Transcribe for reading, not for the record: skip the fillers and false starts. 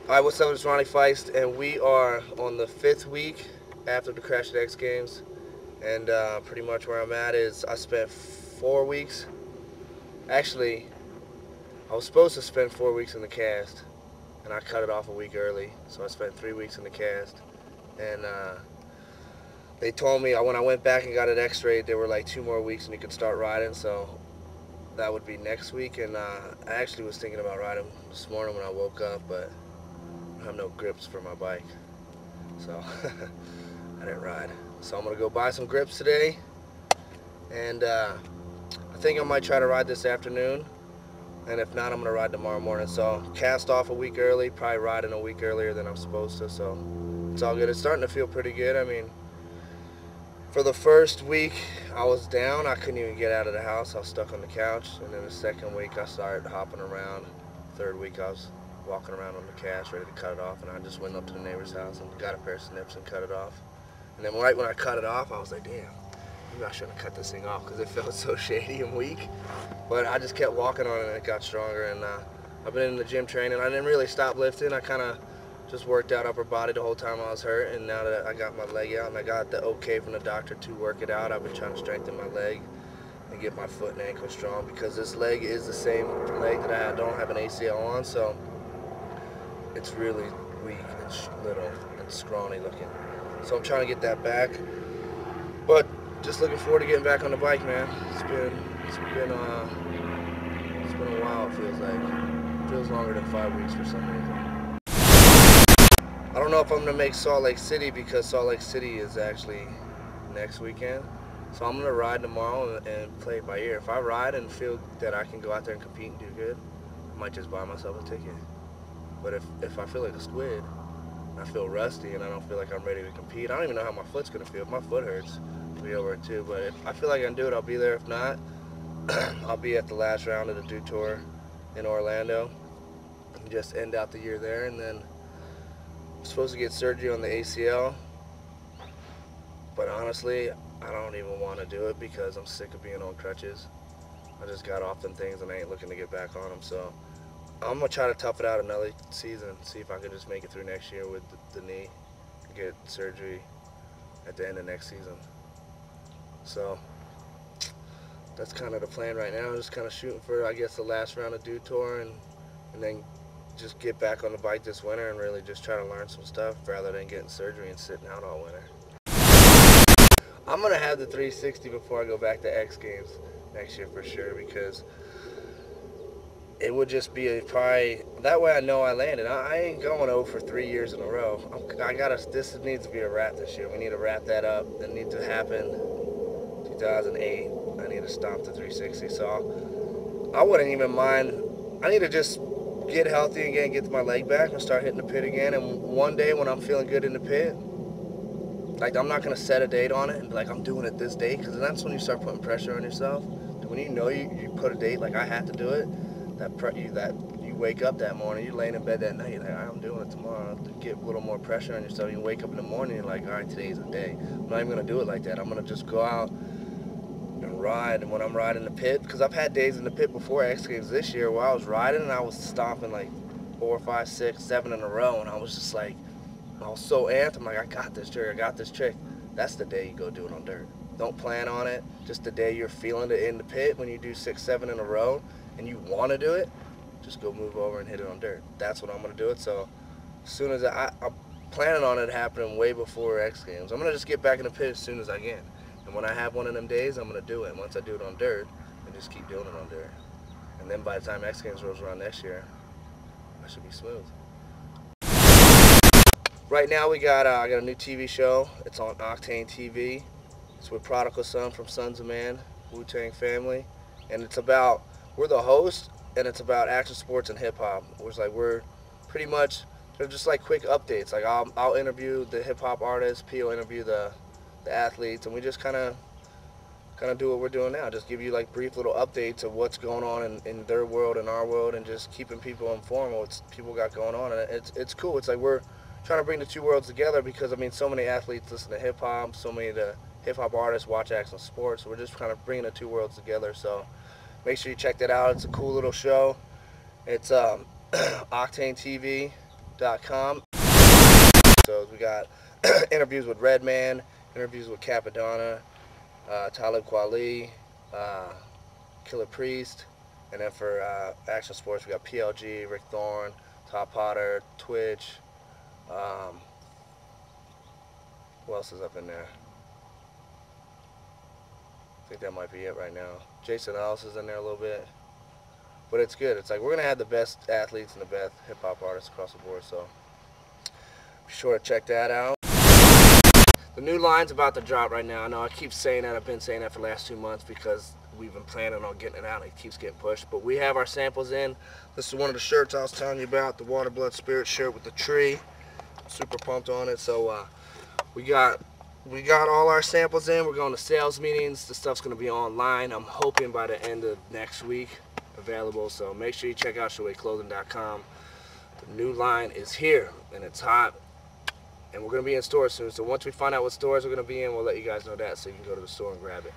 Alright, what's up? It's Ronnie Faisst, and we are on the 5th week after the Crash at X Games. And pretty much where I'm at is I spent 4 weeks. Actually, I was supposed to spend 4 weeks in the cast, and I cut it off a week early. So I spent 3 weeks in the cast. And they told me when I went back and got it x-rayed, there were like 2 more weeks and you could start riding. So that would be next week. And I actually was thinking about riding this morning when I woke up, but I have no grips for my bike, so I didn't ride. So I'm gonna go buy some grips today, and I think I might try to ride this afternoon, and if not, I'm gonna ride tomorrow morning. So cast off a week early, probably riding a week earlier than I'm supposed to, so it's all good. It's starting to feel pretty good. I mean, for the first week I was down, I couldn't even get out of the house. I was stuck on the couch, and then the second week I started hopping around. Third week I was walking around on the cast ready to cut it off, and I just went up to the neighbor's house and got a pair of snips and cut it off. And then right when I cut it off, I was like, damn, maybe I shouldn't have cut this thing off because it felt so shady and weak. But I just kept walking on it and it got stronger. And I've been in the gym training. I didn't really stop lifting. I kind of just worked out upper body the whole time I was hurt. And now that I got my leg out and I got the okay from the doctor to work it out, I've been trying to strengthen my leg and get my foot and ankle strong, because this leg is the same leg that I don't have an ACL on. So it's really weak and little and scrawny looking. So I'm trying to get that back. But just looking forward to getting back on the bike, man. It's been a while, it feels like. It feels longer than 5 weeks for some reason. I don't know if I'm gonna make Salt Lake City, because Salt Lake City is actually next weekend. So I'm gonna ride tomorrow and play it by ear. If I ride and feel that I can go out there and compete and do good, I might just buy myself a ticket. But if I feel like a squid, I feel rusty and I don't feel like I'm ready to compete, I don't even know how my foot's gonna feel. If my foot hurts, I'll be over it too. But if I feel like I can do it, I'll be there. If not, I'll be at the last round of the Dew Tour in Orlando and just end out the year there. And then I'm supposed to get surgery on the ACL, but honestly, I don't even want to do it because I'm sick of being on crutches. I just got off them things and I ain't looking to get back on them. So I'm going to try to tough it out another season, see if I can just make it through next year with the knee, get surgery at the end of next season. So that's kind of the plan right now. I'm just kind of shooting for, I guess, the last round of Dew Tour, and then just get back on the bike this winter and really just try to learn some stuff rather than getting surgery and sitting out all winter. I'm going to have the 360 before I go back to X Games next year for sure, because it would just be probably, that way I know I landed. I ain't going 0 for 3 years in a row. This needs to be a wrap this year. We need to wrap that up. It needs to happen 2008. I need to stomp the 360. So I wouldn't even mind. I need to just get healthy again, get my leg back and start hitting the pit again. And one day when I'm feeling good in the pit, like, I'm not going to set a date on it and be like, I'm doing it this date, because that's when you start putting pressure on yourself. When you know you put a date, like I have to do it, you wake up that morning, you're laying in bed that night, you're like, I'm doing it tomorrow. To get a little more pressure on yourself, you wake up in the morning, you're like, all right, today's the day. I'm not even going to do it like that. I'm going to just go out and ride. And when I'm riding the pit, because I've had days in the pit before X Games this year where I was riding and I was stomping like 4, 5, 6, 7 in a row, and I was just like, I was so amped. I'm like, I got this trick, I got this trick. That's the day you go do it on dirt. Don't plan on it. Just the day you're feeling it in the pit, when you do 6, 7 in a row and you want to do it, just go move over and hit it on dirt. That's when I'm going to do it. So as soon as I'm planning on it happening way before X Games. I'm going to just get back in the pit as soon as I can. And when I have one of them days, I'm going to do it. And once I do it on dirt, I just keep doing it on dirt. And then by the time X Games rolls around next year, I should be smooth. Right now I got a new TV show. It's on Octane TV. It's with Prodigal Son from Sons of Man, Wu-Tang Family, and it's about, we're the host, and it's about action sports and hip hop. We're pretty much, they're just like quick updates. Like I'll interview the hip hop artists, P will interview the athletes, and we just kind of do what we're doing now. Just give you like brief little updates of what's going on in their world and our world, and just keeping people informed of what people got going on. And it's cool. It's like we're trying to bring the two worlds together, because I mean, so many athletes listen to hip hop, so many of the hip hop artists watch action sports. So we're just kind of bringing the two worlds together. So make sure you check that out. It's a cool little show. It's Octane TV. Checkin.com. So we got interviews with Redman, interviews with Capadonna, Talib Kweli, Killer Priest, and then for action sports we got PLG, Rick Thorne, Top Potter, Twitch. Who else is up in there? I think that might be it right now. Jason Ellis is in there a little bit. But it's good. It's like we're going to have the best athletes and the best hip-hop artists across the board, so be sure to check that out. The new line's about to drop right now. I know I keep saying that. I've been saying that for the last 2 months because we've been planning on getting it out and it keeps getting pushed. But we have our samples in. This is one of the shirts I was telling you about, the Water Blood Spirit shirt with the tree. Super pumped on it. So we got all our samples in. We're going to sales meetings. The stuff's going to be online. I'm hoping by the end of next week available. So make sure you check out ShuiClothing.com. The new line is here and it's hot. And we're going to be in stores soon. So once we find out what stores we're going to be in, we'll let you guys know that so you can go to the store and grab it.